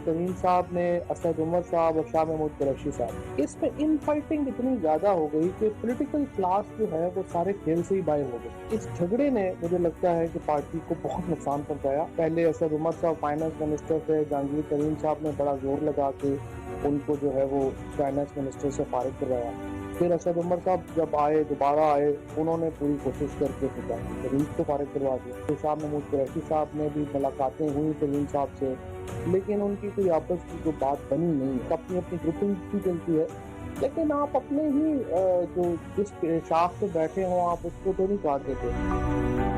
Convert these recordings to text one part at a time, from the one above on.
तरीन साहब ने, असद उमर साहब और शाह महमूद कुरैशी साहब, इसमें इन फाइटिंग इतनी ज्यादा हो गई कि पॉलिटिकल क्लास जो है वो सारे खेल से ही बाहर हो गए। इस झगड़े ने मुझे लगता है कि पार्टी को बहुत नुकसान पहुंचाया। पहले असद उमर साहब फाइनेंस मिनिस्टर थे, जहांगीर तरीन साहब ने बड़ा जोर लगा के उनको जो है वो फाइनेंस मिनिस्टर से फारिग करवाया। फिर असद उमर साहब जब आए, दोबारा आए, उन्होंने पूरी कोशिश करके तरीन को फारिग करवा दिया। तो शाह महमूद कुरैशी साहब ने भी मुलाकातें हुई तरीन साहब से, लेकिन उनकी कोई आपस की कोई बात बनी नहीं। अपनी अपनी ग्रुपिंग की चलती है, लेकिन आप अपने ही जो जिस शाख पे बैठे हो आप उसको तो नहीं काट देते।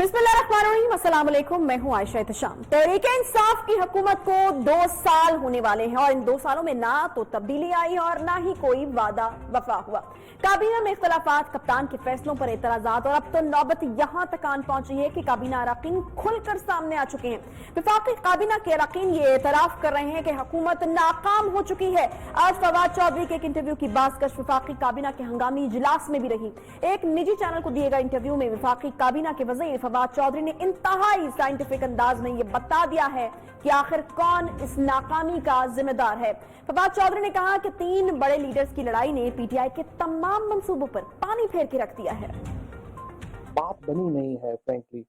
बिस्मिल्लाहिर्रहमानिर्रहीम, अस्सलाम वालेकुम, मैं हूं आयशा इत्तेशाम। तहरीक-ए-इंसाफ की हुकूमत को 2 साल होने वाले हैं और इन 2 सालों में ना तो तब्दीली आई और ना ही कोई वादा वफा हुआ। काबीना में इख्तलाफात, कप्तान के फैसलों पर एतराजात और अब तो नौबत यहां तक आन पहुंची है कि काबीना अरकान खुलकर सामने आ चुके हैं। वफाकी काबीना के अरकान ये एतराफ कर रहे हैं कि हुकूमत नाकाम हो चुकी है। आज फवाद चौधरी के एक इंटरव्यू की बाज़कश वफाकी काबीना के हंगामी इजलास में भी रही। एक निजी चैनल को दिए गए इंटरव्यू में वफाकी काबीना के वज़ीर फवाद चौधरी ने इंतहाई साइंटिफिक अंदाज में ये बता दिया है कि आखिर कौन इस नाकामी का जिम्मेदार है। फवाद चौधरी ने कहा कि 3 बड़े लीडर्स की लड़ाई ने पीटीआई के तमाम मंसूबों पर पानी फेर के रख दिया है। बात बनी नहीं है फ्रेंकली।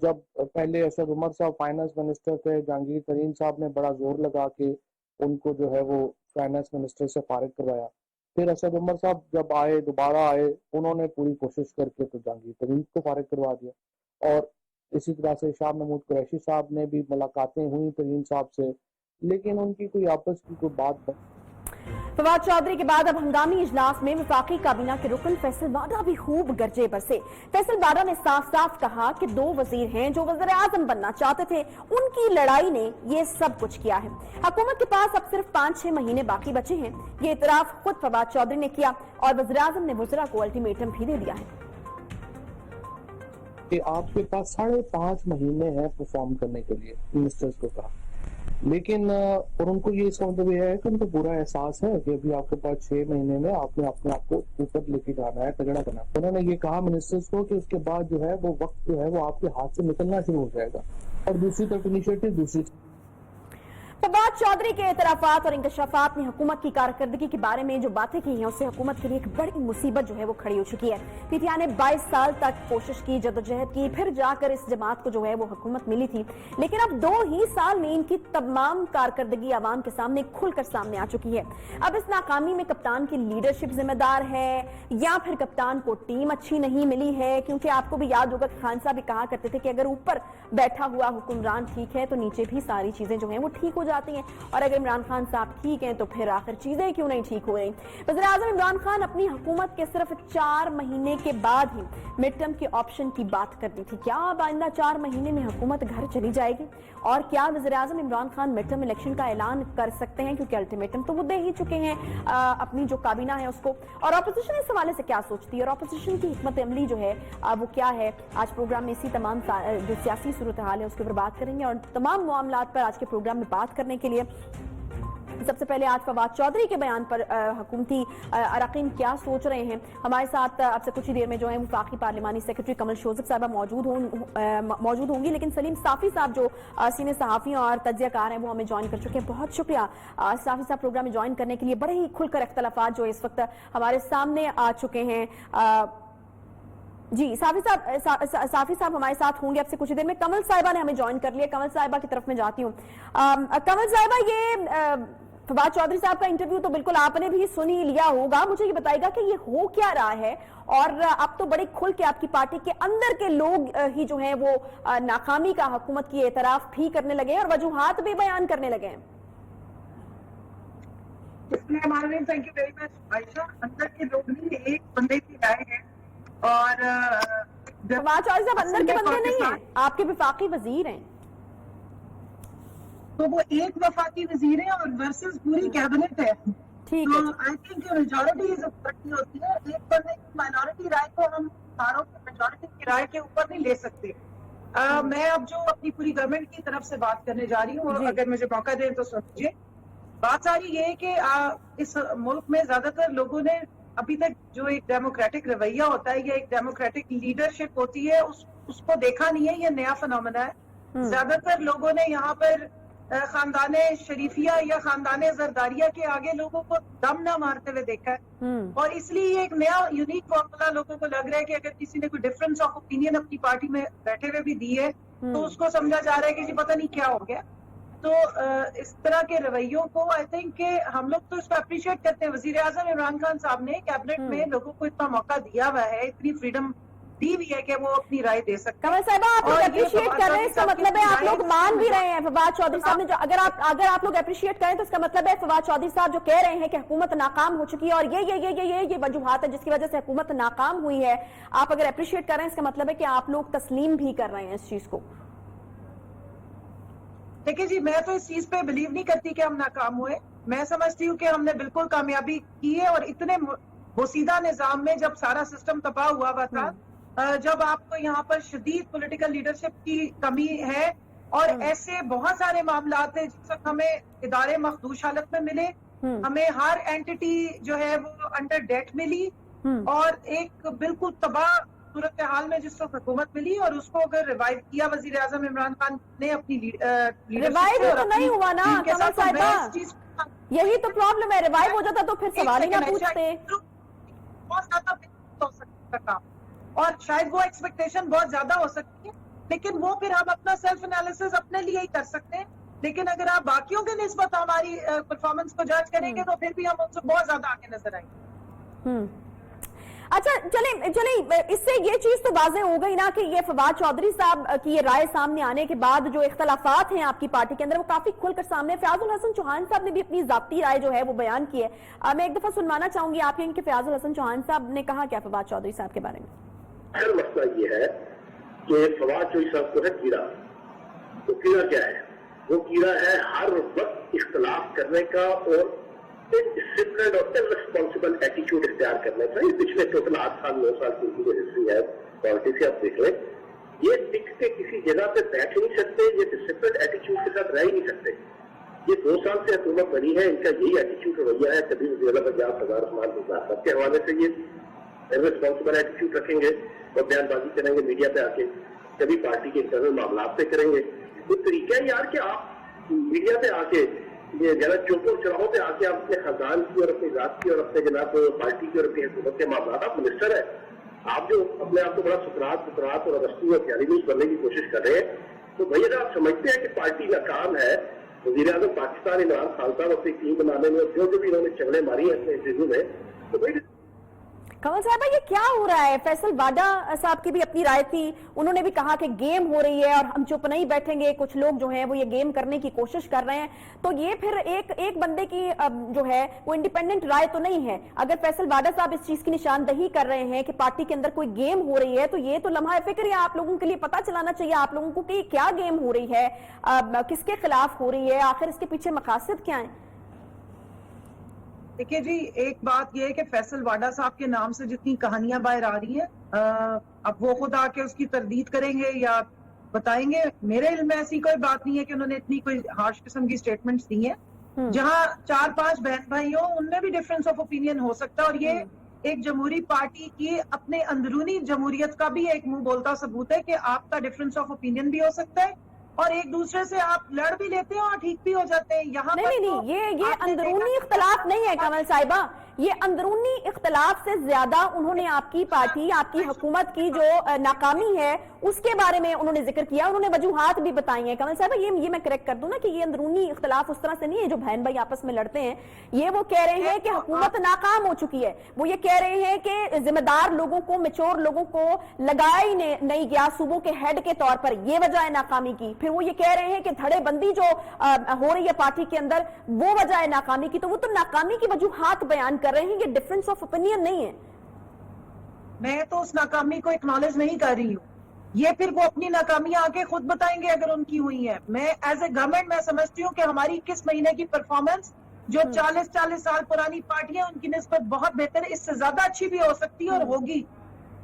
जब पहले असद उमर साहब फाइनेंस मिनिस्टर थे, जहांगीर तरीन साहब ने बड़ा जोर लगा के उनको जो है वो फाइनेंस मिनिस्टर से फारिग करवाया। फिर असद उमर साहब जब आए, दोबारा आए, उन्होंने पूरी कोशिश करके तो जहांगीर तरीन को फारिग करवा दिया। और इसी तरह से शाह महमूद कुरैशी साहब ने भी मुलाकातें हुई तरीन साहब से, लेकिन उनकी कोई आपस की कोई बात फवाद चौधरी के बाद अब हंगामी इजलास में वफाकी काबीना के रुकन फैसल बाडा भी खूब गरजे बरसे। फैसल बाडा ने साफ साफ कहा कि 2 वजीर हैं जो वज़ीर आज़म बनना चाहते थे, उनकी लड़ाई ने ये सब कुछ किया है। हुकूमत के पास अब सिर्फ 5-6 महीने बाकी बचे हैं। ये इतराफ खुद फवाद चौधरी ने किया और वज़ीर आज़म ने वज़रा को अल्टीमेटम भी दे दिया है कि आपके पास 5.5 महीने हैं परफॉर्म करने के लिए, मिनिस्टर्स को कहा। लेकिन और उनको ये समझ भी है कि उनको पूरा एहसास है कि अभी आपके पास 6 महीने में आपने अपने आप को ऊपर लेके जाना है, तगड़ा करना है। उन्होंने ये कहा मिनिस्टर्स को कि उसके बाद जो है वो वक्त जो है वो आपके हाथ से निकलना शुरू हो जाएगा और दूसरी तरफ इनिशिएटिव दूसरी। फवाद चौधरी के एतराफात और इंकशाफात ने हुकूमत की कारकर्दगी के बारे में जो बातें की हैं उससे हुकूमत के लिए एक बड़ी मुसीबत जो है वो खड़ी हो चुकी है। पीटीआई ने 22 साल तक कोशिश की, जदोजहद की, फिर जाकर इस जमात को जो है वो हुकूमत मिली थी, लेकिन अब 2 ही साल में इनकी तमाम कारकर्दगी आवाम के सामने खुलकर सामने आ चुकी है। अब इस नाकामी में कप्तान की लीडरशिप जिम्मेदार है या फिर कप्तान को टीम अच्छी नहीं मिली है, क्योंकि आपको भी याद होगा कि खान साहब भी कहा करते थे कि अगर ऊपर बैठा हुआ हुक्मरान ठीक है तो नीचे भी सारी चीजें जो हैं वो ठीक हो जाती हैं, और अगर इमरान खान साहब ठीक हैं तो फिर आखिर चीजें क्यों नहीं ठीक हो रही। वज़ीर आज़म इमरान खान अपनी हुकूमत के सिर्फ 4 महीने के बाद ही मिड टर्म के ऑप्शन की बात कर दी थी। क्या अब आइंदा 4 महीने में हुकूमत घर चली जाएगी और क्या वज़ीर आज़म Imran Khan mid term election का ऐलान कर सकते हैं, क्योंकि अल्टीमेटम तो वो दे ही चुके हैं अपनी जो काबीना है उसको। और ऑपोजिशन इस हवाले से क्या सोचती है और ऑपोजिशन की हिकमत अमली जो है वो क्या है, आज प्रोग्राम में इसी तमाम जो सियासी सूरत हाल है उसके ऊपर बात करेंगे। और तमाम मामलात पर आज के प्रोग्राम में बात करने के लिए सबसे पहले आज फवाद चौधरी के बयान पर हुकूमती अरकान क्या सोच रहे हैं, हमारे साथ अब से कुछ ही देर में जो है वफाकी पार्लिमानी सेक्रेटरी कमल शोजब साहबा मौजूद होंगी, लेकिन सलीम साफी साहब जो सीनियर सहाफ़ी और तज्ज़ियाकार हैं वो हमें ज्वाइन कर चुके हैं। बहुत शुक्रिया साफी साहब प्रोग्राम में ज्वाइन करने के लिए। बड़े ही खुलकर इख्तलाफात जो इस वक्त हमारे सामने आ चुके हैं। जी साफी साहब हमारे साथ होंगे अब से कुछ देर में। कमल साहिबा ने हमें ज्वाइन कर लिया, कमल साहिबा की तरफ में जाती हूँ। कमल साहिबा, ये फवाद चौधरी साहब का इंटरव्यू तो बिल्कुल आपने भी सुन ही लिया होगा, मुझे ये बताएगा कि ये हो क्या रहा है और अब तो बड़े खुल के आपकी पार्टी के अंदर के लोग ही जो हैं वो नाकामी का हुकूमत की एतराफ भी करने लगे हैं और वजूहात भी बयान करने लगे हैं। Thank you very much Ayesha. अंदर के लोग नहीं, एक बंदे की राय है और फवाद चौधरी साहब अंदर के बंदे नहीं हैं, आपके वफाकी वजीर हैं। तो वो एक वफाकी वजीर है और वर्सेस पूरी कैबिनेट है। ठीक है। तो आई थिंक मेजॉरिटी इकट्ठी होती है, एक बंदे की माइनॉरिटी राय को हम सारों की मेजॉरिटी की राय के ऊपर नहीं ले सकते। मैं अब जो अपनी पूरी गवर्नमेंट की तरफ से बात करने जा रही हूँ, अगर मुझे मौका दें तो समझिए। बात सारी ये है कि इस मुल्क में ज्यादातर लोगों ने अभी तक जो एक डेमोक्रेटिक रवैया होता है या एक डेमोक्रेटिक लीडरशिप होती है उसको देखा नहीं है। ये नया फिनोमेना है ज्यादातर लोगों ने यहाँ पर खानदान शरीफिया या खानदान जरदारिया के आगे लोगों को दम न मारते हुए देखा है, और इसलिए ये एक नया यूनिक फॉर्मूला लोगों को लग रहा है कि अगर किसी ने कोई डिफरेंस ऑफ ओपिनियन अपनी पार्टी में बैठे हुए भी दी है तो उसको समझा जा रहा है कि जी पता नहीं क्या हो गया। तो इस तरह के रवैयों को आई थिंक कि हम लोग तो इसको अप्रिशिएट करते हैं। वजीर आजम इमरान खान साहब ने कैबिनेट में लोगों को इतना मौका दिया हुआ है, इतनी फ्रीडम दी हुई है कि वो अपनी राय दे सकते हैं। कमल साहिबा, आप लोग अप्रिशिएट कर रहे हैं, इसका मतलब है आप लोग मान भी रहे हैं फवाद चौधरी साहब ने जो, अगर आप लोग अप्रिशिएट करें तो इसका मतलब है फवाद चौधरी साहब जो कह रहे हैं कि हुकूमत नाकाम हो चुकी है और ये वजूहात है जिसकी वजह से हुकूमत नाकाम हुई है, आप अगर अप्रिशिएट कर रहे हैं इसका मतलब है कि आप लोग तस्लीम भी कर रहे हैं इस चीज को। देखिए जी, मैं तो इस चीज पे बिलीव नहीं करती कि हम नाकाम हुए। मैं समझती हूँ कि हमने बिल्कुल कामयाबी की है, और इतने बोसीदा निजाम में जब सारा सिस्टम तबाह हुआ था, जब आपको यहाँ पर शदीद पॉलिटिकल लीडरशिप की कमी है और ऐसे बहुत सारे मामलात हैं जिस वक्त हमें इदारे मखदूश हालत में मिले, हमें हर एंटिटी जो है वो अंडर डेट मिली और एक बिल्कुल तबाह सूरत हाल में जिस वक्त हुकूमत मिली, और उसको अगर रिवाइव किया वजीर आजम इमरान खान ने अपनी रिवाइव तो नहीं हुआ ना कमल साहिबा, यही तो प्रॉब्लम है। रिवाइव हो जाता तो फिर सवाल ही ना पूछते। बहुत ज्यादा हो सकता काम, और शायद वो एक्सपेक्टेशन बहुत ज्यादा हो सकती है, लेकिन वो फिर हम अपना सेल्फ एनालिसिस अपने लिए ही कर सकते हैं। लेकिन अगर आप बाकियों के निस्बत हमारी परफॉर्मेंस को जज करेंगे तो फिर भी हम उनसे बहुत ज्यादा आगे नजर आएंगे। अच्छा, चले इससे ये चीज तो वाज़ेह हो गई ना कि ये फवाद चौधरी साहब की ये राय सामने आने के बाद जो इख्तलाफात हैं आपकी पार्टी के अंदर वो काफी खुलकर सामने। फयाजुल हसन चौहान साहब ने भी अपनी जाती राय जो है वो बयान की है। मैं एक दफा सुनवाना चाहूंगी आप कि फयाजुल हसन चौहान साहब ने कहा क्या फवाद चौधरी साहब के बारे में। असल मसला ये है कि फवाद चौधरी साहब को है कीड़ा। तो कीड़ा क्या है? वो कीड़ा है हर वक्त इख्तलाफ करने का और डिसिप्लिन और इररिस्पॉन्सिबल एटीट्यूड इख्तियार करने का। ये पिछले टोटल 8 साल 9 साल की जो हिस्ट्री है पॉलिटिक्स से आप देख लें, ये टिक के किसी जगह पे बैठ नहीं सकते, ये डिसिप्लिन एटीट्यूड के साथ रह ही नहीं सकते। ये 2 साल से हुकूमत बनी है, इनका यही एटीट्यूड रवैया है। कभी के हवाले से ये इररिस्पॉन्सिबल एटीट्यूड रखेंगे और बयानबाजी करेंगे मीडिया पे आके, कभी पार्टी के इंटरनल मामला पे करेंगे। वो तरीका है यार कि आप मीडिया पे आके ये जरा चौकों चौराहों पे आके आप अपने खानदान की और अपनी जात की और अपने जनाब पार्टी की और अपनी हुकूमत के मामला, आप मिनिस्टर है, आप जो अपने आप को बड़ा सुकरात और अगस्तू और प्यारीगूस बनने की कोशिश कर रहे हैं, तो भाई अगर आप समझते हैं कि पार्टी नाकाम है, वज़ीर आज़म पाकिस्तान इमरान खान साहब अपनी टीम बनाने में जो भी इन्होंने चगड़े मारी है अपने इंटरव्यू में, तो भाई कमल साहब ये क्या हो रहा है? फैसल वाडा साहब की भी अपनी राय थी, उन्होंने भी कहा कि गेम हो रही है और हम चुप नहीं बैठेंगे, कुछ लोग जो हैं वो ये गेम करने की कोशिश कर रहे हैं। तो ये फिर एक बंदे की जो है वो इंडिपेंडेंट राय तो नहीं है। अगर फैसल वाडा साहब इस चीज की निशानदही कर रहे हैं कि पार्टी के अंदर कोई गेम हो रही है, तो ये तो लम्हा फिक्र है आप लोगों के लिए पता चलाना चाहिए आप लोगों को कि क्या गेम हो रही है, किसके खिलाफ हो रही है, आखिर इसके पीछे मकासद क्या है। देखिए जी, एक बात यह है कि फैसल वाडा साहब के नाम से जितनी कहानियां बाहर आ रही हैं, अब वो खुद आके उसकी तरदीद करेंगे या बताएंगे। मेरे इल्म में ऐसी कोई बात नहीं है कि उन्होंने इतनी कोई हार्श किस्म की स्टेटमेंट्स दी हैं। जहां 4-5 बहन भाई हो उनमें भी डिफरेंस ऑफ ओपिनियन हो सकता है, और ये एक जमहूरी पार्टी की अपने अंदरूनी जमहूरियत का भी एक मुंह बोलता सबूत है कि आपका डिफरेंस ऑफ ओपिनियन भी हो सकता है और एक दूसरे से आप लड़ भी लेते हैं और ठीक भी हो जाते हैं। यहाँ नहीं, ये अंदरूनी इख्तलाफ नहीं है कमल साहिबा, ये अंदरूनी इख्तलाफ से ज्यादा उन्होंने आपकी पार्टी, आपकी हुकूमत की जो नाकामी है उसके बारे में उन्होंने जिक्र किया, उन्होंने वजूहात भी बताई हैं। कमल साहिबा ये मैं करेक्ट कर दूं ना कि ये अंदरूनी इख्तलाफ उस तरह से नहीं है जो बहन भाई आपस में लड़ते हैं। ये वो कह रहे हैं कि हुकूमत नाकाम हो चुकी है, वो ये कह रहे हैं कि जिम्मेदार लोगों को, मैच्योर लोगों को लगाया ही नहीं गया सूबों के हेड के तौर पर, ये वजह है नाकामी की। फिर वो ये कह रहे हैं कि धड़ेबंदी जो हो रही है पार्टी के अंदर वो वजह है नाकामी की। तो वो तो नाकामी की वजूहात बयान कर रहे हैं, ये डिफरेंस ऑफ ओपिनियन नहीं है। मैं तो उस नाकामी को एक्नॉलेज नहीं कर रही हूँ, ये फिर वो अपनी नाकामियां आके खुद बताएंगे अगर उनकी हुई है। मैं एज ए गवर्नमेंट मैं समझती हूँ कि हमारी 21 महीने की परफॉर्मेंस जो 40 साल पुरानी पार्टियां उनकी निस्बत बहुत बेहतर है, इससे ज्यादा अच्छी भी हो सकती है और होगी।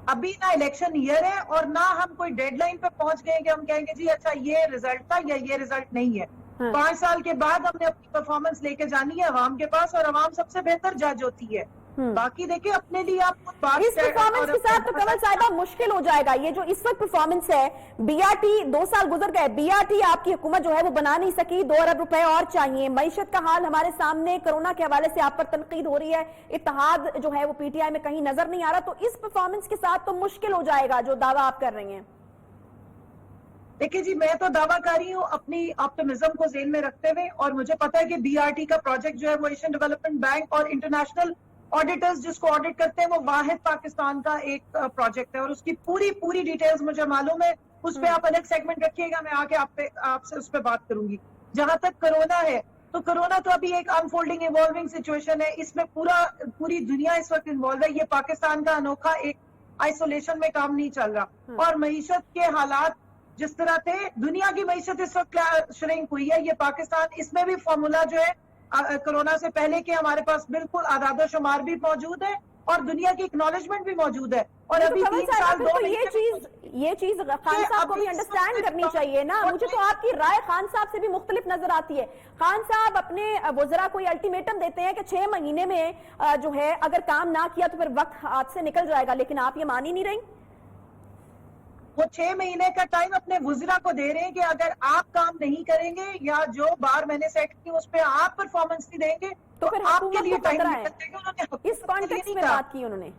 अभी ना इलेक्शन ईयर है और ना हम कोई डेडलाइन पे पहुंच गए कि हम कहेंगे जी अच्छा ये रिजल्ट था या ये रिजल्ट नहीं है। 5 साल के बाद हमने अपनी परफॉर्मेंस लेके जानी है अवाम के पास, और अवाम सबसे बेहतर जज होती है। बाकी देखिए अपने लिए आप खुद बात इस परफॉर्मेंस के साथ तो कमल साहिबा मुश्किल हो जाएगा। ये जो इस वक्त परफॉर्मेंस है, बीआरटी 2 साल गुजर गए, बीआरटी आपकी हुकूमत जो है वो बना नहीं सकी, 2 अरब रुपए और चाहिए, मईशत का हाल हमारे सामने, कोरोना के हवाले से आप पर तनकीद हो रही है, इत्तेहाद जो है वो पीटीआई में कहीं नजर नहीं आ रहा, तो इस परफॉर्मेंस के साथ तो मुश्किल हो जाएगा जो दावा आप कर रही हैं। देखिए जी, मैं तो दावा कर रही हूँ अपनी ऑप्टिमिज्म को ज़हन में रखते हुए, और मुझे पता है कि बीआरटी का प्रोजेक्ट जो है वो एशियन डेवलपमेंट बैंक और इंटरनेशनल ऑडिटर्स जिसको ऑडिट करते हैं वो वाहिद पाकिस्तान का एक प्रोजेक्ट है, और उसकी पूरी डिटेल्स मुझे मालूम है। उस पे आप अलग सेगमेंट रखिएगा, मैं आके आपसे उस पे बात करूंगी। जहां तक कोरोना है, तो कोरोना तो अभी एक अनफोल्डिंग इवॉल्विंग सिचुएशन है, इसमें पूरी दुनिया इस वक्त इन्वॉल्व है। ये पाकिस्तान का अनोखा एक आइसोलेशन में काम नहीं चल रहा, और मईशत के हालात जिस तरह थे, दुनिया की मईशत इस वक्त श्रिंक हुई है। ये पाकिस्तान, इसमें भी फॉर्मूला जो है कोरोना से पहले के हमारे पास बिल्कुल आदाद शुमार भी मौजूद है और दुनिया की एक्नॉलेजमेंट भी मौजूद है। और अभी 3 साल 2 महीने ये चीज खान साहब को भी अंडरस्टैंड करनी चाहिए ना। मुझे तो आपकी राय खान साहब से भी मुख्तलिफ नजर आती है। खान साहब अपने वज़रा को अल्टीमेटम देते हैं कि 6 महीने में जो है अगर काम ना किया तो फिर वक्त हाथ से निकल जाएगा, लेकिन आप ये मान ही नहीं रही। वो 6 महीने का टाइम अपने वुज़रा को दे रहे हैं कि अगर आप काम नहीं करेंगे या जो बार मैंने सेट की उस पे आप परफॉर्मेंस नहीं देंगे तो फिर आपके लिए टाइम इस कॉन्टेक्स्ट में बात की उन्होंने,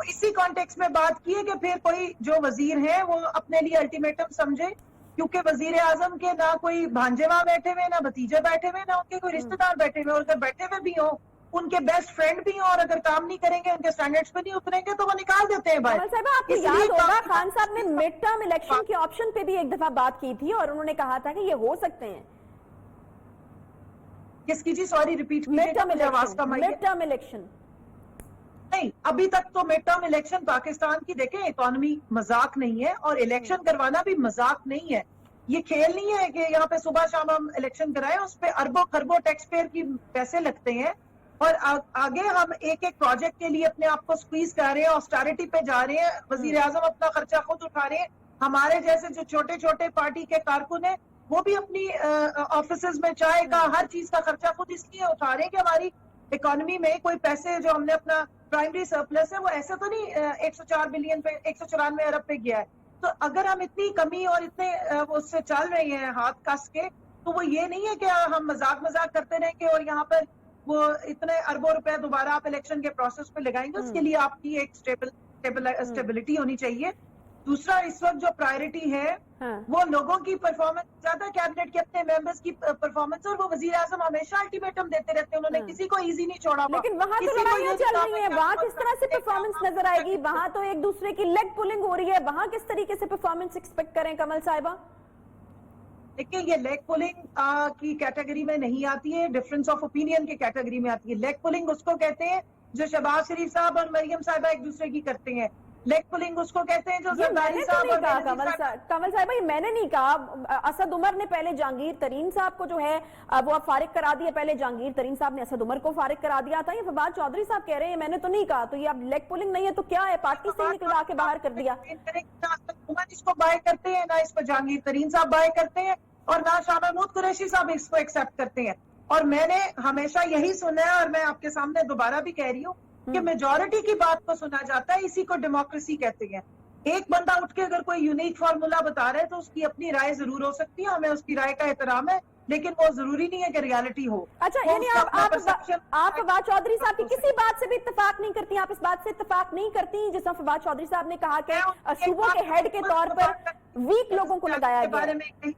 इसी कॉन्टेक्स्ट में बात की है कि फिर कोई जो वजीर है वो अपने लिए अल्टीमेटम समझे, क्योंकि वजीर आजम के ना कोई भांजे वहां बैठे हुए, ना भतीजे बैठे हुए, ना उनके कोई रिश्तेदार बैठे हुए, और अगर बैठे हुए भी हो उनके बेस्ट फ्रेंड भी हो, और अगर काम नहीं करेंगे, उनके स्टैंडर्ड्स पे नहीं उतरेंगे तो वो निकाल देते हैं बाहर। आपको याद होगा खान साहब ने मिड टर्म इलेक्शन के ऑप्शन पे भी एक दफा बात की थी और उन्होंने कहा था कि ये हो सकते हैं। किसकी जी, सॉरी रिपीट कीजिए। मिड टर्म इलेक्शन नहीं, अभी तक तो मिड टर्म इलेक्शन पाकिस्तान की देखें, इकोनॉमी मजाक नहीं है और इलेक्शन करवाना भी मजाक नहीं है। ये खेल नहीं है कि यहाँ पे सुबह शाम हम इलेक्शन कराएं, उस पे अरबों खरबों टैक्स पेयर की पैसे लगते हैं, और आगे हम एक प्रोजेक्ट के लिए अपने आप को स्क्वीज कर रहे हैं, ऑस्टेरिटी पे जा रहे हैं, वजीर आजम अपना खर्चा खुद उठा रहे हैं, हमारे जैसे जो छोटे छोटे पार्टी के कारकुन हैं वो भी अपनी ऑफिसेज में चाय का हर चीज का खर्चा खुद इसलिए उठा रहे हैं कि हमारी इकोनॉमी में कोई पैसे जो हमने अपना प्राइमरी सरप्लस है वो ऐसे तो नहीं 104 बिलियन पे 194 अरब पे गया है। तो अगर हम इतनी कमी और इतने उससे चल रहे हैं हाथ कस के, तो वो ये नहीं है कि हम मजाक करते रहेंगे और यहाँ पर वो इतने अरबों रुपए दोबारा आप इलेक्शन के प्रोसेस पे लगाएंगे। उसके लिए आपकी एक स्टेबिलिटी होनी चाहिए। दूसरा, इस वक्त जो प्रायोरिटी है वो लोगों की परफॉर्मेंस ज्यादा, कैबिनेट के अपने मेंबर्स की परफॉर्मेंस, और वो वजीर आजम हमेशा अल्टीमेटम देते रहते हैं, उन्होंने किसी को इजी नहीं छोड़ा। लेकिन वहाँ तो लड़ाइयाँ चल रही हैं, वहाँ किस तरह से परफॉर्मेंस नजर आएगी? वहाँ तो एक दूसरे की लेग पुलिंग हो रही है, वहाँ किस तरीके से परफॉर्मेंस एक्सपेक्ट करें कमल साहिबा? देखिए, ये लेग पुलिंग की कैटेगरी में नहीं आती है, डिफरेंस ऑफ ओपिनियन की कैटेगरी में आती है। लेग पुलिंग उसको कहते हैं जो शहबाज शरीफ साहब और मरियम साहिबा एक दूसरे की करते हैं। लेग पुलिंग उसको कहते हैं जो जरदारी साहब और कमल साहिबा, ये मैंने नहीं कहा। असद उमर ने पहले जहांगीर तरीन साहब को जो है वो अब फारिग करा दिया, पहले जहांगीर तरीन साहब ने असद उमर को फारिग करा दिया था। ये फवाद चौधरी साहब कह रहे हैं मैंने तो नहीं कहा, तो ये अब लेग पुलिंग नहीं है तो क्या है? पार्टी से निकलवा के बाहर कर दिया। उमर इसको बाय करते हैं, ना इस पर जहांगीर तरीन साहब बाय करते हैं, और ना शाह महमूद कुरैशी साहब इसको एक्सेप्ट करते हैं। और मैंने हमेशा यही सुना है, और मैं आपके सामने दोबारा भी कह रही हूँ कि मेजॉरिटी की बात को सुना जाता है, इसी को डेमोक्रेसी कहते हैं। एक बंदा उठ के अगर कोई यूनिक फार्मूला बता रहा है तो उसकी अपनी राय जरूर हो सकती है, हमें उसकी राय का एहतराम है, लेकिन वो जरूरी नहीं है कि रियलिटी हो। अच्छा, यानी आप फवाद चौधरी साहब की किसी बात से भी इत्तेफाक नहीं करती? आप इस बात से इत्तेफाक नहीं करती जिस तरह फवाद चौधरी साहब ने कहा कि सूबों के हेड के तौर पर वीक लोगों को लगाया गया?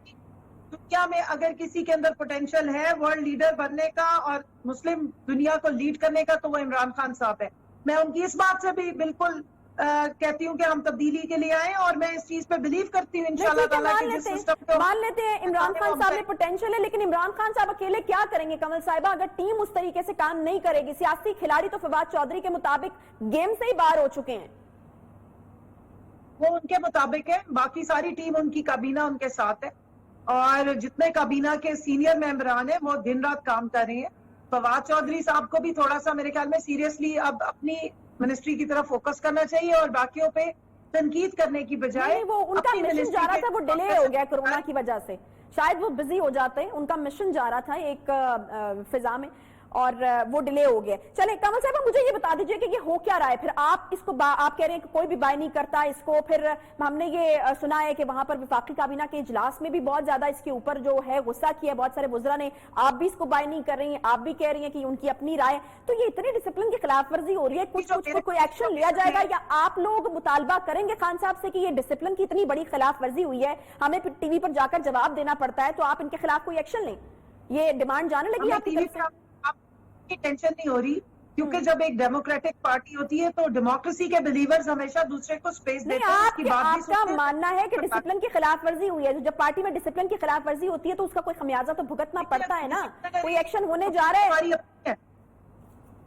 दुनिया में अगर किसी के अंदर पोटेंशियल है वर्ल्ड लीडर बनने का और मुस्लिम दुनिया को लीड करने का, तो वो इमरान खान साहब है। मैं उनकी इस बात से भी बिल्कुल कहती हूँ कि हम तब्दीली के लिए आए, और मैं इस चीज पे बिलीव करती हूँ इंशाल्लाह ताला कि जिस सिस्टम को मान लेते हैं इमरान खान साहब में पोटेंशियल है, लेकिन इमरान खान साहब अकेले क्या करेंगे कमल साहिबा अगर टीम उस तरीके से काम नहीं करेगी? सियासी खिलाड़ी तो फवाद चौधरी के मुताबिक गेम से ही बाहर हो चुके हैं। वो उनके मुताबिक है, बाकी सारी टीम उनकी काबीना उनके साथ है, और जितने काबीना के सीनियर मेंबरान हैं वो दिन रात काम कर रहे हैं। फवाद चौधरी साहब को भी थोड़ा सा मेरे ख्याल में सीरियसली अब अपनी मिनिस्ट्री की तरफ फोकस करना चाहिए, और बाकियों पे तनकीद करने की बजाय वो उनका मिशन जा रहा था, वो डिले हो गया कोरोना की वजह से, शायद वो बिजी हो जाते हैं। उनका मिशन जा रहा था एक फिजा में, اور وہ ڈیلے ہو گیا. چلیں کمل صاحبہ مجھے یہ بتا دیجئے کہ یہ ہو کیا رہا ہے پھر. آپ اس کو آپ کہہ رہے ہیں کہ کوئی بھی بائی نہیں کرتا اس کو, پھر ہم نے یہ سنا ہے کہ وہاں پر وفاقی کابینہ کے اجلاس میں بھی بہت زیادہ اس کے اوپر جو ہے غصہ کیا, بہت سارے وزراء نے. آپ بھی اس کو بائی نہیں کر رہی ہیں, آپ بھی کہہ رہی ہیں کہ ان کی اپنی رائے. تو یہ اتنی ڈسپلن کی خلاف ورزی ہو رہی ہے, کچھ کو کوئی ایکشن لیا جائے گا یا آپ لوگ مطالبہ کریں گے خان صاحب سے کہ یہ ڈسپلن کی اتنی بڑی خلاف ورزی ہوئی ہے, ہمیں پھر ٹی وی پر جا کر جواب دینا پڑتا ہے, تو آپ ان کے خلاف کوئی ایکشن لیں؟ یہ ڈیمانڈ جانے لگی آپ کی طرف سے؟ آپ کی ٹینشن نہیں ہو رہی کیونکہ جب ایک ڈیموکریٹک پارٹی ہوتی ہے تو ڈیموکریسی کے بلیورز ہمیشہ دوسرے کو سپیس دیتے ہیں. اس کی بات بھی آپ کا ماننا ہے کہ ڈسپلن کی خلاف ورزی ہوئی ہے, جب پارٹی میں ڈسپلن کی خلاف ورزی ہوتی ہے تو اس کا کوئی خمیازہ تو بھگتنا پڑتا ہے نا, کوئی ایکشن ہونے جا رہا ہے؟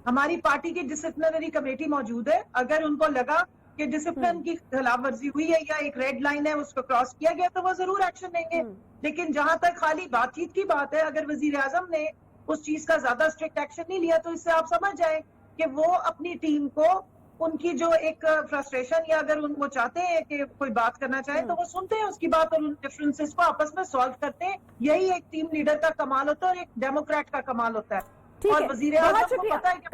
ہماری پارٹی کی ڈسپلنری کمیٹی موجود ہے, اگر ان کو لگا کہ ڈسپلن کی خلاف ورزی ہوئی ہے یا ایک ریڈ لائن ہے اس کو کراس کیا گیا تو وہ ضرور ایکشن لیں گے. لیکن جہاں تک خالی بات چیت کی بات ہے, اگر وزیر اعظم نے اس چیز کا زیادہ اسٹرکٹ ایکشن نہیں لیا تو اس سے آپ سمجھ جائیں کہ وہ اپنی ٹیم کو ان کی جو ایک فرسٹریشن یا اگر وہ چاہتے ہیں کہ کوئی بات کرنا چاہے تو وہ سنتے ہیں اس کی بات اور ان ڈفرینسز کو آپس میں سالو کرتے ہیں. یہی ایک ٹیم لیڈر کا کمال ہوتا ہے اور ایک ڈیموکریٹ کا کمال ہوتا ہے. اور وزیر اعظم کو پتا ہے کہ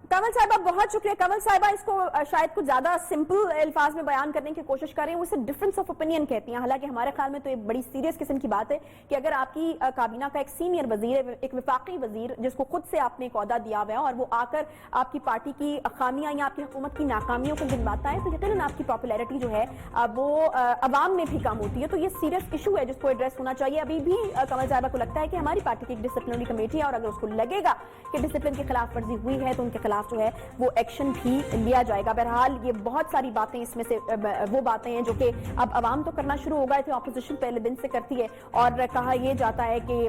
کمل صاحبہ بہت شکریہ. کمل صاحبہ اس کو شاید کچھ زیادہ سمپل الفاظ میں بیان کرنے کی کوشش کر رہے ہیں, وہ اسے ڈفرنس آف اوپینین کہتی ہیں. حالانکہ ہمارے خیال میں تو یہ بڑی سیریس قسم کی بات ہے کہ اگر آپ کی کابینہ کا ایک سینئر وزیر ہے, ایک وفاقی وزیر جس کو خود سے آپ نے ایک عہدہ دیا ہوا ہے, اور وہ آ کر آپ کی پارٹی کی خامیاں یا آپ کی حکومت کی ناکامیوں کو گنواتا ہے, تو یقیناً آپ کی پاپولیرٹی جو ہے وہ عوام میں بھی کم ہوتی ہے. تو یہ سیریس ایشو ہے جس کو ایڈریس ہونا چاہیے. ابھی بھی کمل صاحبہ کو لگتا ہے کہ ہماری پارٹی کی ایک ڈسپلنری کمیٹی ہے, اور اگر اس کو لگے گا کہ ڈسپلن کی خلاف ورزی ہوئی ہے تو ان کے خلاف جو ہے وہ ایکشن بھی لیا جائے گا. بہرحال یہ بہت ساری باتیں, اس میں سے وہ باتیں ہیں جو کہ اب عوام تو کرنا شروع ہو گئے تھے, اپوزیشن پہلے دن سے کرتی ہے, اور کہا یہ جاتا ہے کہ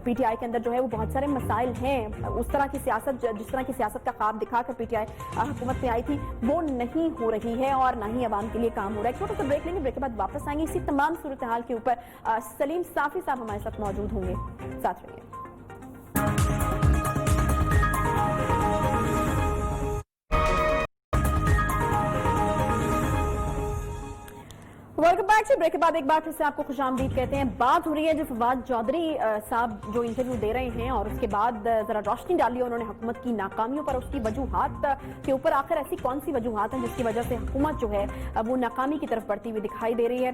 پی ٹی آئی کے اندر جو ہے وہ بہت سارے مسائل ہیں. اس طرح کی سیاست, جس طرح کی سیاست کا خواب دکھا کر پی ٹی آئی حکومت میں آئی تھی, وہ نہیں ہو رہی ہے اور نہ ہی عوام کے لیے کام ہو رہا ہے. ایک چھوٹا سا بریک لیں گے, بریک کے بعد واپس آئیں گے. اسی تمام صورتحال کے اوپر سلیم صافی صاحب ہمارے ساتھ موجود ہوں گے, ساتھ رہیے. Welcome back. سے بریک کے بعد ایک بار پھر سے آپ کو خوش آمدید کہتے ہیں. بات ہو رہی ہے جو فواد چودھری صاحب جو انٹرویو دے رہے ہیں, اور اس کے بعد ذرا روشنی ڈالی انہوں نے حکومت کی ناکامیوں پر, اس کی وجوہات کے اوپر. آخر ایسی کون سی وجوہات ہیں جس کی وجہ سے حکومت جو ہے وہ ناکامی کی طرف بڑھتی ہوئی دکھائی دے رہی ہے؟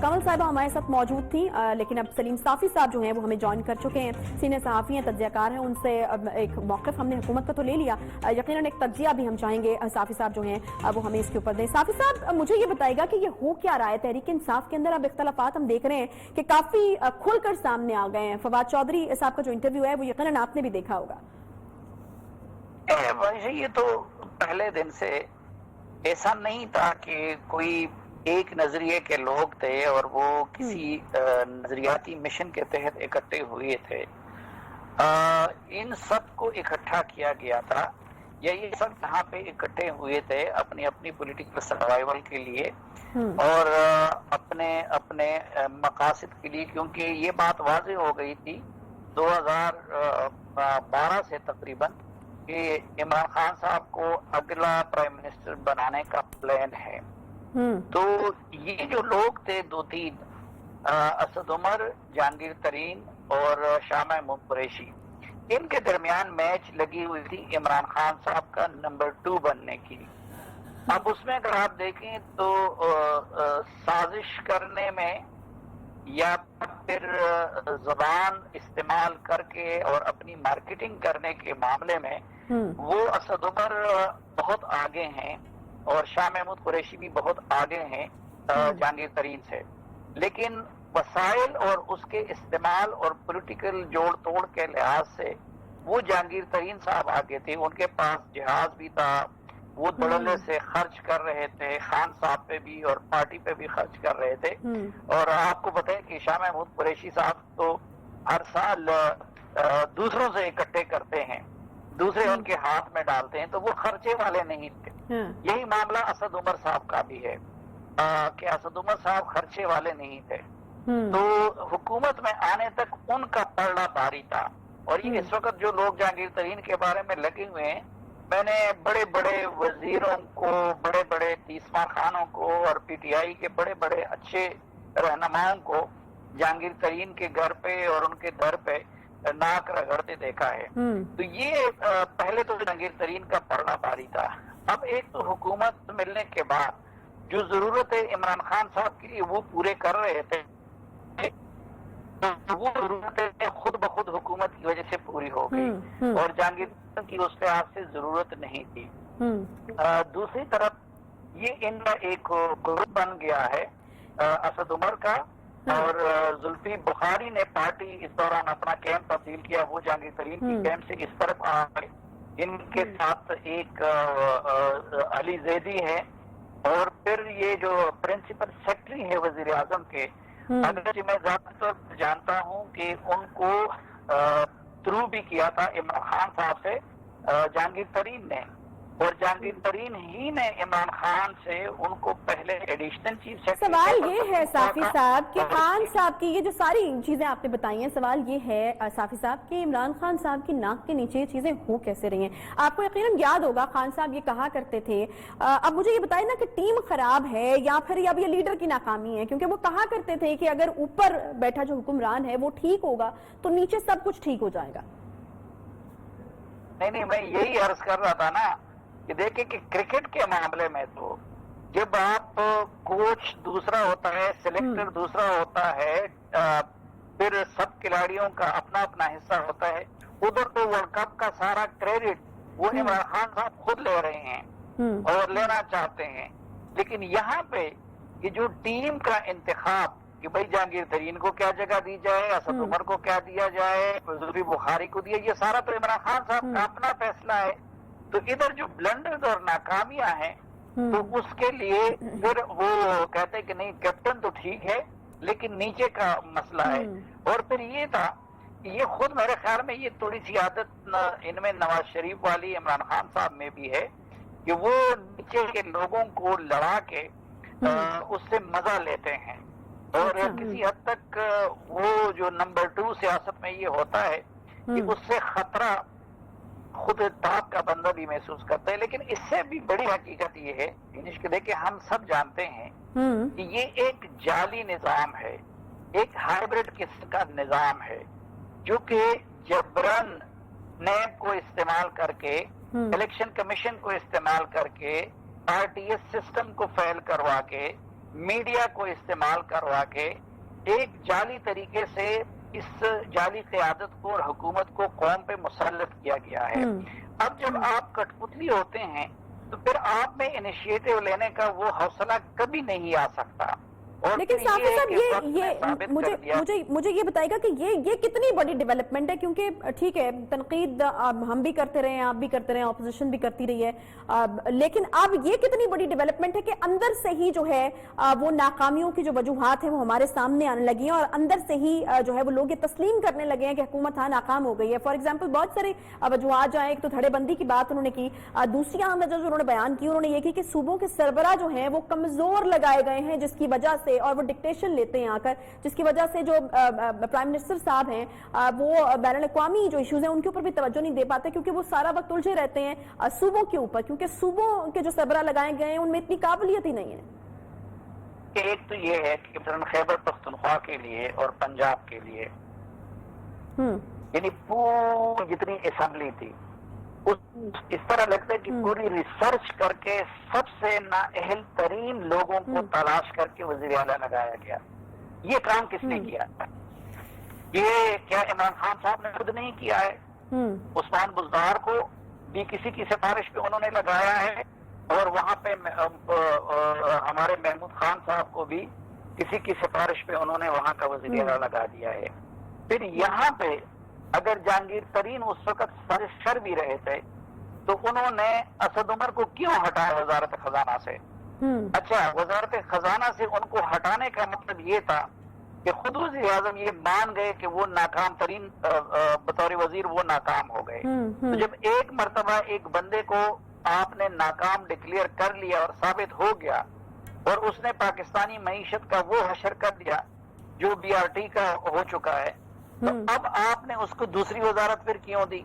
کمل صاحبہ ہمارے ساتھ موجود تھیں, لیکن اب سلیم صافی صاحب جو ہیں وہ ہمیں جوائن کر چکے ہیں. سینئر صحافی ہیں, تجزیہ کار ہیں, ان سے ایک موقف ہم نے حکومت کا تو لے لیا, یقیناً ایک تجزیہ بھی ہم چاہیں گے صافی صاحب جو ہیں وہ ہمیں اس کے اوپر دیں. صافی صاحب مجھے یہ بتائے گا کہ یہ ہو کیا رہا ہے تحریک انصاف کے اندر؟ اب اختلافات ہم دیکھ رہے ہیں کہ کافی کھل کر سامنے آ گئے ہیں. فواد چودھری صاحب کا جو انٹرویو ہے وہ یقیناً آپ نے بھی دیکھا ہوگا. یہ تو پہلے دن سے ایسا نہیں تھا کہ کوئی ایک نظریے کے لوگ تھے اور وہ کسی نظریاتی مشن کے تحت اکٹھے ہوئے تھے. ان سب کو اکٹھا کیا گیا تھا, یا یہ سب یہاں پہ اکٹھے ہوئے تھے اپنی اپنی پولیٹیکل سروائیول کے لیے اور اپنے اپنے مقاصد کے لیے, کیونکہ یہ بات واضح ہو گئی تھی 2012 سے تقریباً کہ عمران خان صاحب کو اگلا پرائم منسٹر بنانے کا پلان ہے. تو یہ جو لوگ تھے دو تین, اسد عمر, جہانگیر ترین اور شاہ محمود قریشی, ان کے درمیان میچ لگی ہوئی تھی عمران خان صاحب کا نمبر 2 بننے کی. اب اس میں اگر آپ دیکھیں تو سازش کرنے میں یا پھر زبان استعمال کر کے اور اپنی مارکیٹنگ کرنے کے معاملے میں وہ اسد عمر بہت آگے ہیں اور شاہ محمود قریشی بھی بہت آگے ہیں جہانگیر ترین سے. لیکن وسائل اور اس کے استعمال اور پولیٹیکل جوڑ توڑ کے لحاظ سے وہ جہانگیر ترین صاحب آگے تھے. ان کے پاس جہاز بھی تھا, وہ دڑلے سے خرچ کر رہے تھے, خان صاحب پہ بھی اور پارٹی پہ بھی خرچ کر رہے تھے. اور آپ کو بتائیں کہ شاہ محمود قریشی صاحب تو ہر سال دوسروں سے اکٹھے کرتے ہیں, دوسرے ان کے ہاتھ میں ڈالتے ہیں, تو وہ خرچے والے نہیں تھے. یہی معاملہ اسد عمر صاحب کا بھی ہے کہ اسد عمر صاحب خرچے والے نہیں تھے. تو حکومت میں آنے تک ان کا پلڑا بھاری تھا. اور یہ اس وقت جو لوگ جہانگیر ترین کے بارے میں لگے ہوئے ہیں, میں نے بڑے بڑے وزیروں کو, بڑے بڑے تیسمار خانوں کو اور پی ٹی آئی کے بڑے بڑے اچھے رہنماؤں کو جہانگیر ترین کے گھر پہ اور ان کے در پہ नाक रगड़ते देखा है। तो ये पहले तो जहांगीर तरीन का पलड़ा भारी था। अब एक तो हुकूमत मिलने के बाद जो जरूरत है इमरान खान साहब के लिए वो पूरे कर रहे थे, तो वो जरूरतें खुद ब खुद हुकूमत की वजह से पूरी हो गई और जहांगीर की उस लिहाज से जरूरत नहीं थी। दूसरी तरफ ये इनका एक ग्रुप बन गया है असद उमर का, और जुल्फी बुखारी ने पार्टी इस दौरान अपना कैंप तब्दील किया, वो जहांगीर तरीन की कैंप से इस तरफ आ गए। इनके साथ एक अली जैदी है, और फिर ये जो प्रिंसिपल सेक्रेटरी है वजीर आजम के, अगर मैं ज्यादातर जानता हूँ कि उनको थ्रू भी किया था इमरान खान साहब से जहांगीर तरीन ने, और जहांगीर तरीन ही ने इमरान खान से उनको पहले एडिशनल चीफ सेक्रेटरी। सवाल ये है साफी साहब कि खान साहब की ये जो सारी चीजें आपने बताई हैं, सवाल ये है साफी साहब कि इमरान खान साहब की नाक के नीचे ये चीजें हो कैसे रही हैं। आपको यकीनन याद होगा खान साहब ये कहा करते थे, अब मुझे ये बताइए ना कि टीम खराब है या फिर अब ये लीडर की नाकामी है, क्योंकि वो कहा करते थे कि अगर ऊपर बैठा जो हुक्मरान है वो ठीक होगा तो नीचे सब कुछ ठीक हो जाएगा। नहीं, मैं यही अर्ज कर रहा था ना कि देखिए कि क्रिकेट के मामले में तो जब आप कोच दूसरा होता है, सिलेक्टर दूसरा होता है, फिर सब खिलाड़ियों का अपना अपना हिस्सा होता है, उधर तो वर्ल्ड कप का सारा क्रेडिट वो इमरान खान साहब खुद ले रहे हैं और लेना चाहते हैं। लेकिन यहाँ पे ये जो टीम का इंतखाब कि भाई जहांगीर तरीन को क्या जगह दी जाए, असद उमर को क्या दिया जाए, जुल्फी बुखारी को दिया, ये सारा तो इमरान खान साहब का अपना फैसला है। तो इधर जो ब्लंडर्स और नाकामियां हैं तो उसके लिए फिर वो कहते हैं कि नहीं कैप्टन तो ठीक है लेकिन नीचे का मसला है। और फिर ये था कि ये खुद मेरे ख्याल में ये थोड़ी सी आदत इनमें नवाज शरीफ वाली इमरान खान साहब में भी है कि वो नीचे के लोगों को लड़ा के उससे मजा लेते हैं, और किसी हद तक वो जो नंबर 2 सियासत में ये होता है कि उससे खतरा खुद ताप का बंदा भी महसूस करता है। लेकिन इससे भी बड़ी हकीकत ये है कि देखिए हम सब जानते हैं कि ये एक जाली निजाम है, एक हाइब्रिड किस्म का निजाम है जो कि जबरन नैब को इस्तेमाल करके, इलेक्शन कमीशन को इस्तेमाल करके, आरटीएस सिस्टम को फेल करवा के, मीडिया को इस्तेमाल करवा के एक जाली तरीके से इस जाली क़यादत को और हुकूमत को कौम पे मुसल्लत किया गया है। अब जब आप कठपुतली होते हैं तो फिर आप में इनिशिएटिव लेने का वो हौसला कभी नहीं आ सकता। और लेकिन साफी साहब मुझे ये बताएगा कि ये कितनी बड़ी डेवलपमेंट है, क्योंकि ठीक है तनकीद हम भी करते रहे हैं, आप भी करते रहे हैं, ऑपोजिशन भी करती रही है, लेकिन अब ये कितनी बड़ी डेवलपमेंट है कि अंदर से ही जो है वो नाकामियों की जो वजूहात है वो हमारे सामने आने लगी हैं और अंदर से ही जो है वो लोग ये तस्लीम करने लगे हैं कि हुकूमत हाँ नाकाम हो गई है। फॉर एग्जाम्पल बहुत सारे वजूहात जो है, एक तो धड़ेबंदी की बात उन्होंने की, दूसरी अहम वजह जो उन्होंने बयान की उन्होंने ये की कि सूबों के सरबराह जो है वो कमजोर लगाए गए हैं जिसकी वजह से, और वो डिक्टेशन लेते हैं आकर, जिसकी वजह से जो प्राइम मिनिस्टर साहब हैं वो बैनुल-अक़वामी जो इश्यूज हैं उनके ऊपर भी तवज्जो नहीं दे पाते, क्योंकि वो सारा वक्त उलझे रहते हैं सूबों के ऊपर, क्योंकि सूबों के जो सरबराह लगाए गए हैं उनमें इतनी काबिलियत ही नहीं है। एक तो ये है कि खैबर पख्तूनख्वा के लिए और पंजाब के लिए यानी पूरी जितनी असेंबली थी इस तरह लगता है कि पूरी रिसर्च करके सबसे नाअहल तरीन लोगों को तलाश करके वज़ीर आला लगाया गया। ये काम किसने किया? ये क्या इमरान खान साहब ने खुद नहीं किया है? उस्मान बुज़दार को भी किसी की सिफारिश पे उन्होंने लगाया है, और वहां पे हमारे महमूद खान साहब को भी किसी की सिफारिश पे उन्होंने वहां का वज़ीर आला लगा दिया है। फिर यहाँ पे अगर जहांगीर तरीन उस वक्त सर भी रहे थे तो उन्होंने असद उमर को क्यों हटाया वजारत खजाना से? अच्छा, वजारत खजाना से उनको हटाने का मतलब ये था कि खुद वज़ीर आज़म ये मान गए कि वो नाकाम तरीन बतौर वजीर वो नाकाम हो गए। तो जब एक मर्तबा एक बंदे को आपने नाकाम डिक्लेयर कर लिया और साबित हो गया और उसने पाकिस्तानी मईशत का वो हशर कर दिया जो BRT का हो चुका है, तो अब आपने उसको दूसरी वजारत फिर क्यों दी?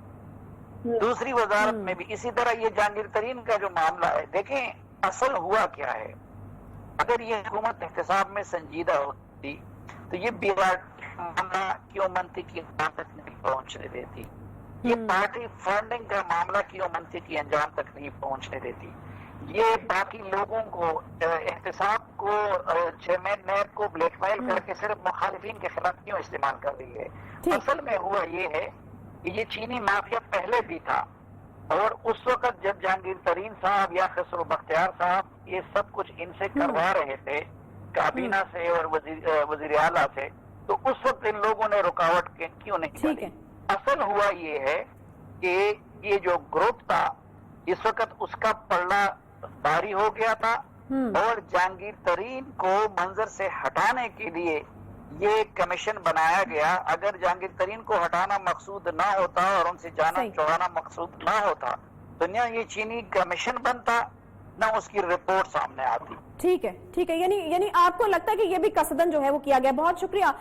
दूसरी वजारत में भी इसी तरह ये जहांगीर तरीन का जो मामला है, देखें असल हुआ क्या है। अगर ये हुकूमत एहतसाब में संजीदा होती तो ये मामला क्यों मंत्री की अंजाम तक नहीं पहुंचने देती, ये पार्टी फंडिंग का मामला क्यों मंत्री की अंजाम तक नहीं पहुंचने देती, ये बाकी लोगों को एहतसाब को चेयरमैन नैब को ब्लैकमेल करके सिर्फ मुखालिफिन के खिलाफ क्यों इस्तेमाल कर रही है। असल में हुआ ये है कि ये चीनी माफिया पहले भी था और उस वक्त जब जहांगीर तरीन साहब या खसरो बख्तियार साहब ये सब कुछ इनसे करवा रहे थे काबीना से और वजीर आला से, तो उस वक्त इन लोगों ने रुकावट क्यों नहीं डाली। असल हुआ ये है कि ये जो ग्रुप था इस वक्त उसका पल्ला भारी हो गया था और जहांगीर तरीन को मंजर से हटाने के लिए ये कमीशन बनाया गया। अगर जहांगीर तरीन को हटाना मकसूद ना होता और उनसे जाना छुड़ाना मकसूद ना होता तो न ये चीनी कमीशन बनता न उसकी रिपोर्ट सामने आती। ठीक है, यानी आपको लगता है कि ये भी कसदन जो है वो किया गया। बहुत शुक्रिया।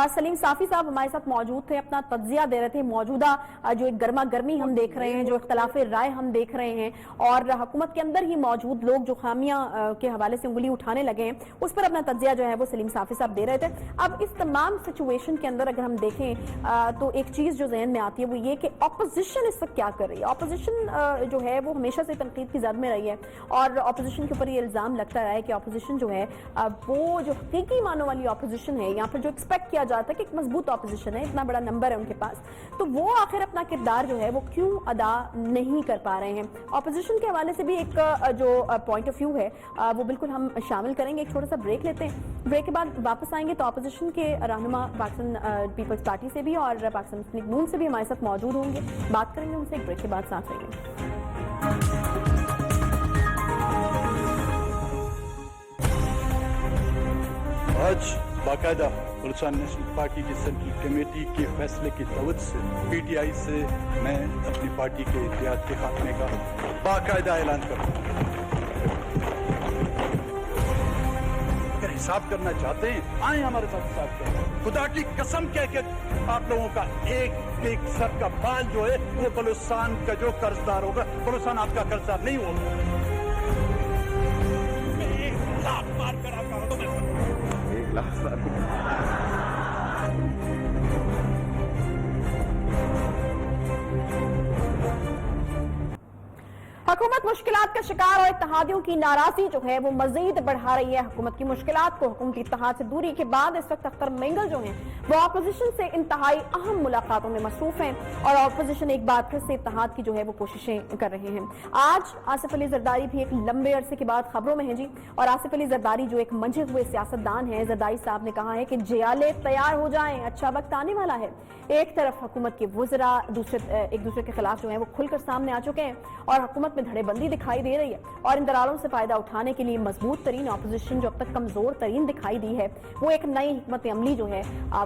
सलीम साफी साहब हमारे साथ मौजूद थे, अपना तज्जिया दे रहे थे। मौजूदा जो एक गर्मा गर्मी हम देख रहे हैं, जो इख्तलाफ राय हम देख रहे हैं और हुकूमत के अंदर ही मौजूद लोग जो खामियां के हवाले से उंगली उठाने लगे हैं, उस पर अपना तज्जिया जो है वो सलीम साफी साहब दे रहे थे। अब इस तमाम सिचुएशन के अंदर अगर हम देखें तो एक चीज जो जहन में आती है वो ये कि अपोजिशन इस वक्त क्या कर रही है। अपोजिशन जो है वो हमेशा से तनकीद की जद में रही है और अपोजिशन के ऊपर ये इल्जाम लगता रहा है कि ऑपोजिशन जो है वो जो हकीकी मानों वाली ऑपोजिशन है या फिर जो एक्सपेक्ट किया जाता है कि एक मजबूत ऑपोजिशन है, इतना बड़ा नंबर है उनके पास, तो वो आखिर अपना किरदार जो है वो क्यों अदा नहीं कर पा रहे हैं। ऑपोजिशन के हवाले से भी एक जो पॉइंट ऑफ व्यू है वो बिल्कुल हम शामिल करेंगे। एक छोटा सा ब्रेक लेते हैं, ब्रेक के बाद वापस आएंगे तो ऑपोजिशन के रहनुमा पाकिस्तान पीपल्स पार्टी से भी और पाकिस्तान मुस्लिम लीग नून से भी हमारे साथ मौजूद होंगे, बात करेंगे उनसे। एक ब्रेक के बाद साथ रहिए। आज बाकायदा बलूचिस्तान नेशनल पार्टी की सेंट्रल कमेटी के फैसले की तवज्जो से पीटीआई से मैं अपनी पार्टी के इत्तेहाद के खात्मे का बाकायदा ऐलान करता हूँ। अगर हिसाब करना चाहते हैं आए हमारे साथ हिसाब करें। खुदा की कसम कह के आप लोगों का एक एक सर का बाल जो है वो बलूचिस्तान का जो कर्जदार होगा, बलूचिस्तान आपका कर्जदार नहीं होगा। मैं 1 लाख मार कर आता हूँ तो मैं 1 लाख हुकूमत मुश्किलात का शिकार और इत्तेहादियों की नाराजगी जो है वो मजीद बढ़ा रही है। हुकूमत की मुश्किलात को हुकूमती इत्तेहाद से दूरी के बाद इस वक्त अख्तर मेंगल जो हैं वो अपोजिशन से इंतहाई अहम मुलाकातों में मसरूफ हैं और अपोजिशन एक बार फिर से इत्तेहाद की जो है वो कोशिशें कर रहे हैं। आज आसिफ अली जरदारी भी एक लंबे अरसे के बाद खबरों में हैं जी, और आसिफ अली जरदारी जो एक मंझे हुए सियासतदान हैं, जरदारी साहब ने कहा है कि जियाले तैयार हो जाएं, अच्छा वक्त आने वाला है। एक तरफ हुकूमत के वुज़रा एक दूसरे के खिलाफ जो है वो खुलकर सामने आ चुके हैं और हुकूमत में धड़ेबंदी दिखाई दे रही है और इन दरारों से फायदा उठाने के लिए मजबूत तरीन अपोजिशन जो अब तक कमजोर तरीन दिखाई दी है वो एक नई हिकमत अमली जो है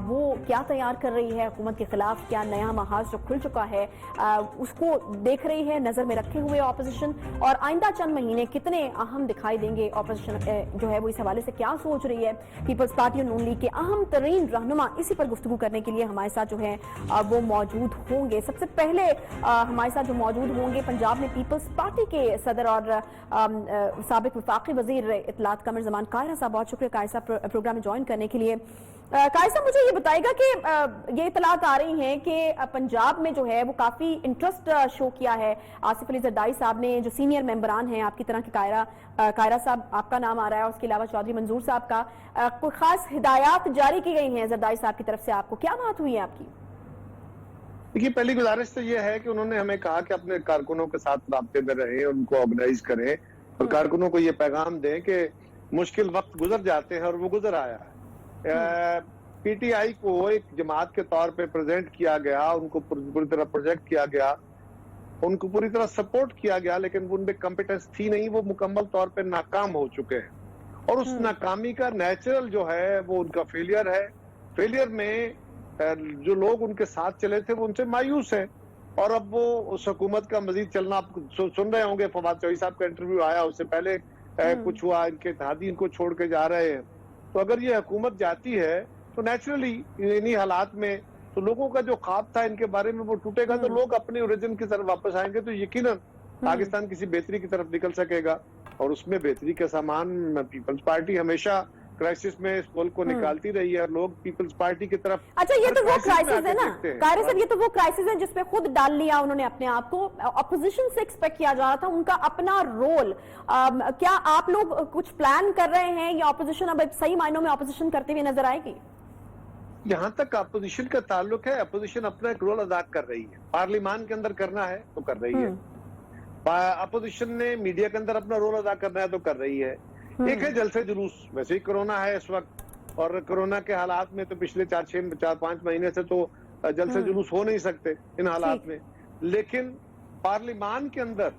वो क्या तैयार कर रही है हुकूमत के खिलाफ। क्या नया महाज जो खुल चुका है उसको देख रही है नजर में रखे हुए अपोजिशन, और आइंदा चंद महीने कितने अहम दिखाई देंगे अपोजिशन जो है वो इस हवाले से क्या सोच रही है। पीपल्स पार्टी और नून लीग के अहम तरीन रहनुमा इसी पर गुफ्तगू करने के लिए हमारे साथ जो है वो मौजूद होंगे। सबसे पहले हमारे साथ जो मौजूद होंगे पंजाब में पीपल्स पार्टी के सदर और साबिक वफाकी वजीर इत्तलात कमर जमान कायरा साहब, बहुत शुक्रिया कायरा साहब प्रोग्राम में ज्वाइन करने के लिए। कायरा साहब मुझे ये बताएगा कि ये इत्तलात आ रही हैं कि पंजाब में जो है वो काफी इंटरेस्ट शो किया है आसिफ अली जरदारी साहब ने, जो सीनियर मेंबरान हैं आपकी तरह के कायरा साहब आपका नाम आ रहा है, उसके अलावा चौधरी मंजूर साहब का कोई खास हिदायत जारी की गई हैं जरदारी साहब की तरफ से, आपको क्या बात हुई है आपकी? देखिए, पहली गुजारिश तो ये है कि उन्होंने हमें कहा कि अपने कारकुनों के साथ राब्ते में रहें, उनको ऑर्गेनाइज करें और कारकुनों को ये पैगाम दें कि मुश्किल वक्त गुजर जाते हैं और वो गुजर आया है। पीटीआई को एक जमात के तौर पे प्रेजेंट किया गया, उनको पूरी तरह प्रोजेक्ट किया गया, उनको पूरी तरह सपोर्ट किया गया, लेकिन उनमें कॉम्पिटेंस थी नहीं, वो मुकम्मल तौर पे नाकाम हो चुके हैं और उस नाकामी का नेचुरल जो है वो उनका फेलियर है। फेलियर में जो लोग उनके साथ चले थे वो उनसे मायूस हैं और अब वो उस हुकूमत का मजीद चलना आप सुन रहे होंगे। फवाद चौधरी साहब का इंटरव्यू आया, उससे पहले कुछ हुआ, इनके इत्तेहादी इनको छोड़ के जा रहे हैं। तो अगर ये हुकूमत जाती है तो नेचुरली इन्हीं हालात में तो लोगों का जो ख्वाब था इनके बारे में वो टूटेगा, तो लोग अपने ओरिजिन की तरफ वापस आएंगे, तो यकीनन पाकिस्तान किसी बेहतरी की तरफ निकल सकेगा और उसमें बेहतरी का सामान पीपल्स पार्टी हमेशा क्राइसिस में इस पोल को निकालती रही है और लोग पीपल्स पार्टी की तरफ। अच्छा, ये तो वो क्राइसिस है ना कायरा साहब, ये तो वो क्राइसिस है जिसपे खुद डाल लिया उन्होंने अपने आप को। अपोजिशन से एक्सपेक्ट किया जा रहा था उनका अपना रोल। क्या आप लोग कुछ प्लान कर रहे हैं या अपोजिशन अब सही मायनों में अपोजिशन करते हुए नजर आएगी? यहाँ तक अपोजिशन का ताल्लुक है, अपोजिशन अपना एक रोल अदा कर रही है। पार्लियामान के अंदर करना है तो कर रही है, अपोजिशन ने मीडिया के अंदर अपना रोल अदा करना है तो कर रही है। एक है जलसे जुलूस, वैसे ही कोरोना है इस वक्त, और कोरोना के हालात में तो पिछले 4-5 महीने से तो जलसे जुलूस हो नहीं सकते इन हालात में। लेकिन पार्लियामान के अंदर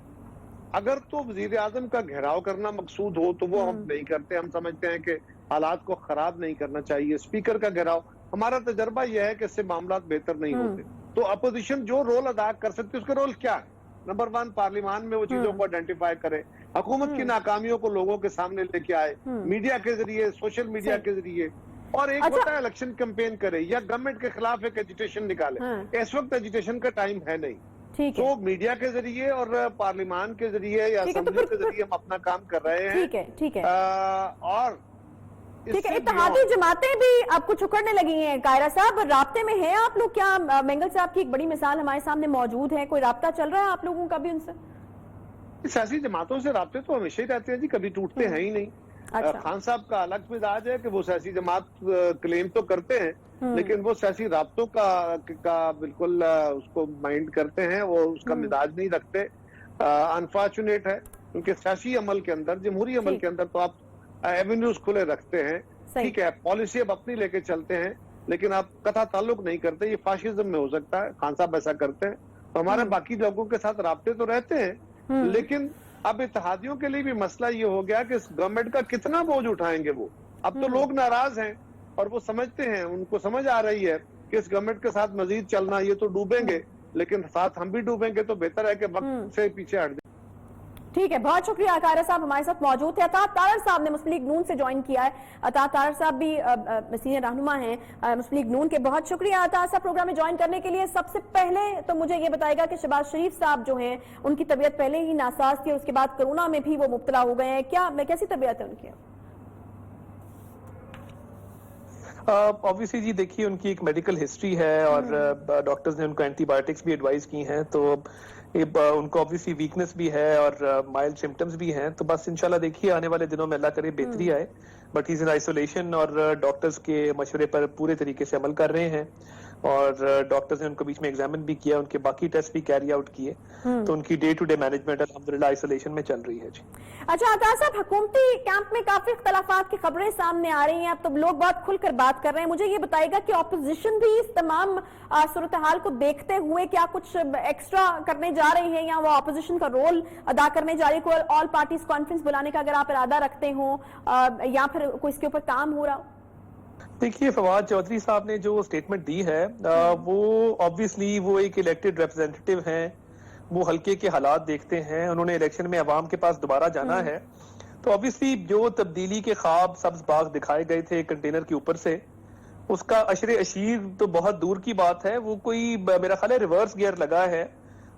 अगर तो वजीर आजम का घेराव करना मकसूद हो तो वो हम नहीं करते। हम समझते हैं कि हालात को खराब नहीं करना चाहिए। स्पीकर का घेराव, हमारा तजर्बा यह है कि इससे मामला बेहतर नहीं होते। तो अपोजिशन जो रोल अदा कर सकती है उसका रोल क्या है? नंबर 1, पार्लियामान में वो चीजों को आइडेंटिफाई करे, हुकूमत की नाकामियों को लोगों के सामने लेके आए, मीडिया के जरिए, सोशल मीडिया के जरिए, और एक होता है इलेक्शन कैंपेन करे या गवर्नमेंट के खिलाफ एक एजिटेशन निकाले। इस वक्त एजिटेशन का टाइम है नहीं। तो मीडिया के जरिए और पार्लियामान के जरिए या असेंबली के जरिए हम अपना काम कर रहे हैं। ठीक है। और ठीक है, इत्तेहादी जमातें भी अब कुछ उखड़ने लगी हैं। कायरा साहब, राब्ते में हैं आप लोग क्या? मेंगल साहब की एक बड़ी मिसाल हमारे सामने मौजूद है, कोई राब्ता चल रहा है आप लोगों का भी उनसे? सियासी जमातों से राब्ते तो हमेशा ही रहते हैं जी, कभी टूटते हैं ही नहीं। अच्छा। खान साहब का अलग मिजाज है कि वो सियासी जमात क्लेम तो करते हैं लेकिन वो सियासी राब्तों का बिल्कुल उसको माइंड करते हैं, वो उसका मिजाज नहीं रखते। अनफॉर्चुनेट है, क्योंकि सियासी अमल के अंदर, जमहूरी अमल के अंदर तो आप एवेन्यूज खुले रखते हैं, ठीक है, पॉलिसी अब अपनी लेके चलते हैं, लेकिन आप कथा ताल्लुक नहीं करते। ये फाशिज्म में हो सकता है, खान साहब ऐसा करते हैं। तो हमारे बाकी लोगों के साथ राब्ते तो रहते हैं, लेकिन अब इत्तेहादियों के लिए भी मसला ये हो गया कि इस गवर्नमेंट का कितना बोझ उठाएंगे वो। अब तो लोग नाराज हैं और वो समझते हैं, उनको समझ आ रही है कि इस गवर्नमेंट के साथ मजीद चलना, ये तो डूबेंगे लेकिन साथ हम भी डूबेंगे, तो बेहतर है कि वक्त से पीछे हट जाए। ठीक है, बहुत शुक्रिया। कायरा साहब हमारे साथ मौजूद थे। अता तारर साहब ने मुस्लिम लीग नून से ज्वाइन किया है। अता तारर साहब भी सीनियर रहनुमा हैं मुस्लिम लीग नून के। बहुत शुक्रिया अता साहब प्रोग्राम में ज्वाइन करने के लिए। सबसे पहले तो मुझे ये बताएगा कि शहबाज शरीफ साहब जो हैं उनकी तबीयत पहले ही नासाज थी और उसके बाद कोरोना में भी वो मुब्तला हो गए हैं, कैसी तबीयत है उनकी? ऑब्वियसली जी देखिए, उनकी एक मेडिकल हिस्ट्री है और डॉक्टर्स ने उनको एंटीबायोटिक्स भी एडवाइस की हैं, तो उनको ऑब्वियसली वीकनेस भी है और माइल्ड सिम्टम्स भी हैं। तो बस इंशाल्लाह देखिए आने वाले दिनों में अल्लाह करे बेहतरी आए। But he is in isolation और डॉक्टर्स के मशवरे पर पूरे तरीके से अमल कर रहे हैं और डॉक्टर्स ने उनको बीच में एग्जामिन भी किया, उनके बाकी टेस्ट भी कैरी आउट किए, तो उनकी डे टू डे मैनेजमेंट अल्हम्दुलिल्लाह आइसोलेशन में चल रही है जी। अच्छा अता साहब, हुकूमती कैंप में काफी इख्तलाफात की खबरें सामने आ रही हैं, अब तो लोग बहुत खुलकर बात कर रहे हैं। मुझे ये बताएगा कि ऑपोजिशन भी इस तमाम सूरत हाल को देखते हुए क्या कुछ एक्स्ट्रा करने जा रही है या वो ऑपोजिशन का रोल अदा करने जा रही है? कोई ऑल पार्टीज कॉन्फ्रेंस बुलाने का अगर आप इरादा रखते हो या फिर कोई इसके ऊपर काम हो रहा हो? देखिए, फवाद चौधरी साहब ने जो स्टेटमेंट दी है वो ऑब्वियसली वो एक इलेक्टेड रिप्रेजेंटेटिव हैं, वो हल्के के हालात देखते हैं, उन्होंने इलेक्शन में अवाम के पास दोबारा जाना है। तो ऑब्वियसली जो तब्दीली के ख्वाब सब्ज बाग दिखाए गए थे कंटेनर के ऊपर से, उसका अशरे अशीर तो बहुत दूर की बात है, वो कोई मेरा ख्याल है रिवर्स गियर लगा है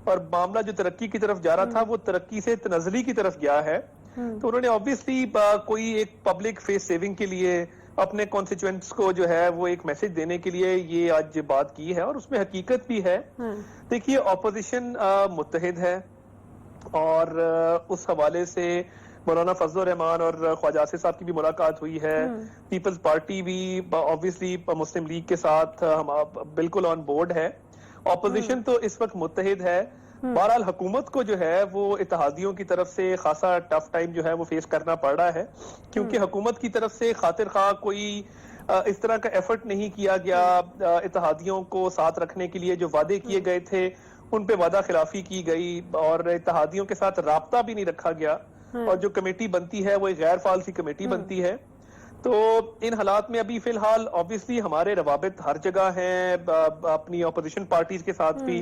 और मामला जो तरक्की की तरफ जा रहा था वो तरक्की से तनज़ली की तरफ गया है। तो उन्होंने ऑब्वियसली कोई एक पब्लिक फेस सेविंग के लिए अपने कॉन्स्टिट्यूएंट्स को जो है वो एक मैसेज देने के लिए ये आज बात की है और उसमें हकीकत भी है। देखिए, ऑपोजिशन मुत्तहिद है और उस हवाले से मौलाना फजल रहमान और ख्वाजा आसिफ साहब की भी मुलाकात हुई है। पीपल्स पार्टी भी ऑब्वियसली मुस्लिम लीग के साथ हम बिल्कुल ऑन बोर्ड है। ऑपोजिशन तो इस वक्त मुत्तहिद है। बहरहाल हुकूमत को जो है वो इत्तेहादियों की तरफ से खासा टफ टाइम जो है वो फेस करना पड़ रहा है, क्योंकि हुकूमत की तरफ से खातिर खा कोई इस तरह का एफर्ट नहीं किया गया इत्तेहादियों को साथ रखने के लिए। जो वादे किए गए थे उन पे वादा खिलाफी की गई और इत्तेहादियों के साथ राब्ता भी नहीं रखा गया और जो कमेटी बनती है वो एक गैर फाल सी कमेटी बनती है। तो इन हालात में अभी फिलहाल ऑब्वियसली हमारे रवाबित हर जगह हैं अपनी ऑपोजिशन पार्टीज के साथ भी।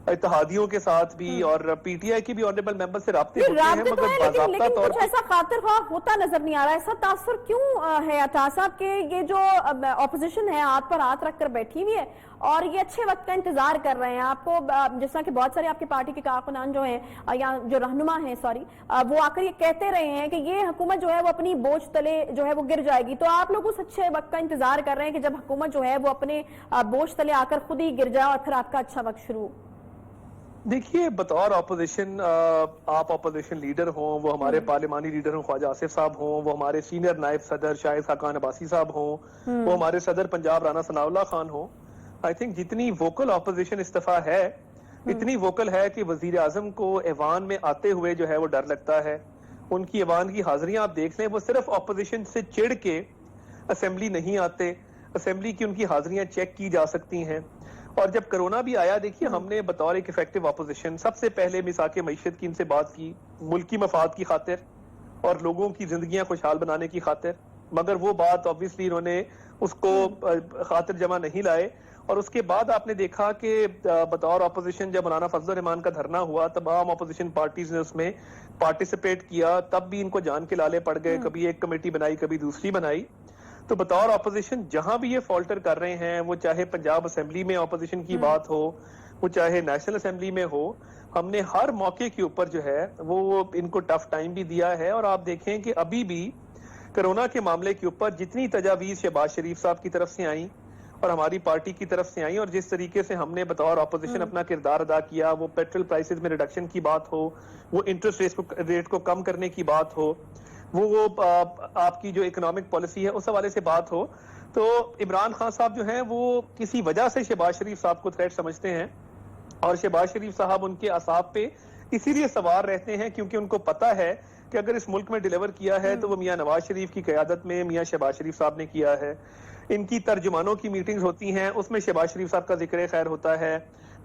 इत्तेहादियों के साथ भी और पीटीआई की भी ऑनरेबल मेंबर से राब्ते होते हैं, राब्ते तो मगर है, लेकिन बाकायदा तौर कुछ ऐसा खातिर ख्वाह होता नजर नहीं आ रहा है। ऐसा तासुर क्यों है अता साहब के ये जो ऑपोजिशन है हाथ पर हाथ रखकर बैठी हुई है और ये अच्छे वक्त का इंतजार कर रहे हैं? आपको जिस तरह के बहुत सारे आपके पार्टी के कारकुनान जो हैं या जो रहनुमा हैं वो आकर ये कहते रहे हैं कि ये हुकूमत जो है वो अपनी बोझ तले जो है वो गिर जाएगी, तो आप लोग उस अच्छे वक्त का इंतजार कर रहे हैं कि जब हुकूमत जो है वो अपने बोझ तले आकर खुद ही गिर जाए और फिर आपका अच्छा वक्त शुरू? देखिए, बतौर ऑपोजिशन आप ऑपोजिशन लीडर हों, वो हमारे पार्लिमानी लीडर हों ख्वाजा आसिफ साहब हों, वो हमारे सीनियर नायब सदर शाहिद खाकान अब्बासी साहब हों, वो हमारे सदर पंजाब राना सनाउल्लाह खान हों, आई थिंक जितनी वोकल ऑपोजिशन इस दफा है इतनी वोकल है कि वजीर आजम को ऐवान में आते हुए जो है वो डर लगता है। उनकी ऐवान की हाजिरियां आप देख लें, वो सिर्फ ऑपोजिशन से चिढ़ के असेंबली नहीं आते, असेंबली की उनकी हाजिरियां चेक की जा सकती हैं। और जब कोरोना भी आया, देखिए हमने बतौर एक इफेक्टिव ऑपोजिशन सबसे पहले मिसाके मईशत की इनसे बात की, मुल्की मफाद की खातिर और लोगों की जिंदगियां खुशहाल बनाने की खातिर, मगर वो बात ऑब्वियसली इन्होंने उसको खातिर जमा नहीं लाए। और उसके बाद आपने देखा कि बतौर ऑपोजिशन जब मौलाना फजल रहमान का धरना हुआ, तमाम ऑपोजिशन पार्टीज ने उसमें पार्टिसिपेट किया, तब भी इनको जान के लाले पड़ गए, कभी एक कमेटी बनाई कभी दूसरी बनाई। तो बतौर ऑपोजिशन जहां भी ये फॉल्टर कर रहे हैं, वो चाहे पंजाब असेंबली में ऑपोजिशन की बात हो, वो चाहे नेशनल असेंबली में हो, हमने हर मौके के ऊपर जो है वो इनको टफ टाइम भी दिया है। और आप देखें कि अभी भी कोरोना के मामले के ऊपर जितनी तजावीज शहबाज शरीफ साहब की तरफ से आई और हमारी पार्टी की तरफ से आई और जिस तरीके से हमने बतौर ऑपोजिशन अपना किरदार अदा किया, वो पेट्रोल प्राइसेस में रिडक्शन की बात हो, वो इंटरेस्ट रेट को कम करने की बात हो, वो आपकी जो इकोनॉमिक पॉलिसी है उस हवाले से बात हो, तो इमरान खान साहब जो हैं वो किसी वजह से शहबाज शरीफ साहब को थ्रेट समझते हैं और शहबाज शरीफ साहब उनके असाब पे इसीलिए सवार रहते हैं क्योंकि उनको पता है कि अगर इस मुल्क में डिलीवर किया है तो वो मियां नवाज शरीफ की क़यादत में मियां शहबाज शरीफ साहब ने किया है। इनकी तर्जुमानों की मीटिंग्स होती हैं, उसमें शहबाज शरीफ साहब का जिक्र खैर होता है।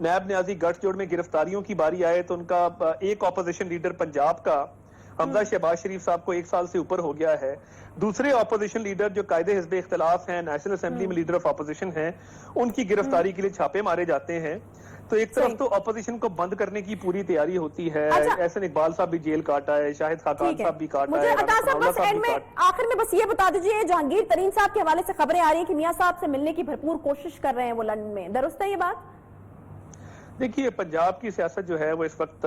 नायब न्याजी गठजोड़ में गिरफ्तारियों की बारी आए तो उनका एक ऑपोजिशन लीडर पंजाब का हमजा शहबाज शरीफ साहब को 1 साल से ऊपर हो गया है। दूसरे ऑपोजिशन लीडर जो कायदे हिज़्ब इख्तिलाफ हैं, नेशनल असेंबली में लीडर ऑफ ऑपोजिशन हैं, उनकी गिरफ्तारी के लिए छापे मारे जाते हैं। तो एक तरफ तो ऑपोजिशन को बंद करने की पूरी तैयारी होती है। एहसन इकबाल साहब भी जेल काटा है, शाहिद खाकान साहब भी काटा है। आखिर में बस ये बता दीजिए, जहांगीर तरीन साहब के हवाले से खबरें आ रही है कि मियां साहब से मिलने की भरपूर कोशिश कर रहे हैं वो लंदन में, दुरुस्त है ये बात? देखिए, पंजाब की सियासत जो है वो इस वक्त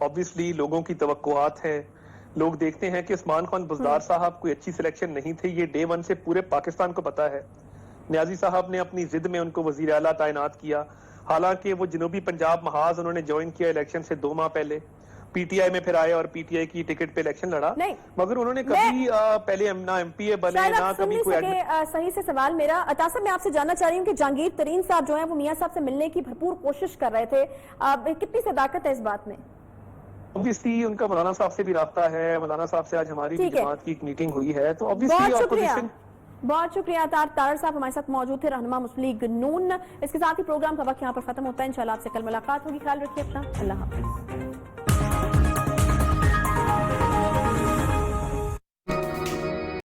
ऑब्वियसली लोगों की तवक्कुआत है। लोग देखते हैं कि उस्मान खान बुज़दार साहब कोई अच्छी सिलेक्शन नहीं थे, ये डे 1 से पूरे पाकिस्तान को पता है। न्याजी साहब ने अपनी जिद में उनको वजीर आला तैनात किया, हालांकि वो जनूबी पंजाब महाज उन्होंने ज्वाइन किया इलेक्शन से 2 माह पहले, पीटीआई में फिर आए और पीटीआई की टिकट पे इलेक्शन लड़ा, मगर उन्होंने कभी पहले ना एमपीए बने ना कभी कोई सही से सवाल मेरा अता साहब, मैं आपसे जानना चाह रही हूँ कि जहांगीर तरीन साहब जो है वो मियां साहब से मिलने की भरपूर कोशिश कर रहे थे, कितनी सदाकत है इस बात में? ऑब्वियसली उनका मौलाना साहब से भी राब्ता है, मौलाना साहब से आज हमारी जमात की एक मीटिंग हुई है, तो ऑब्वियसली ऑपोजिशन। बहुत शुक्रिया तार साहब हमारे साथ मौजूद थे, रहनुमा मुस्लिम लीग नून। इसके साथ ही प्रोग्राम का वक्त यहाँ पर खत्म होता है। इंशाल्लाह आपसे कल मुलाकात होगी, ख्याल रखिए अपना, अल्लाह हाफिज।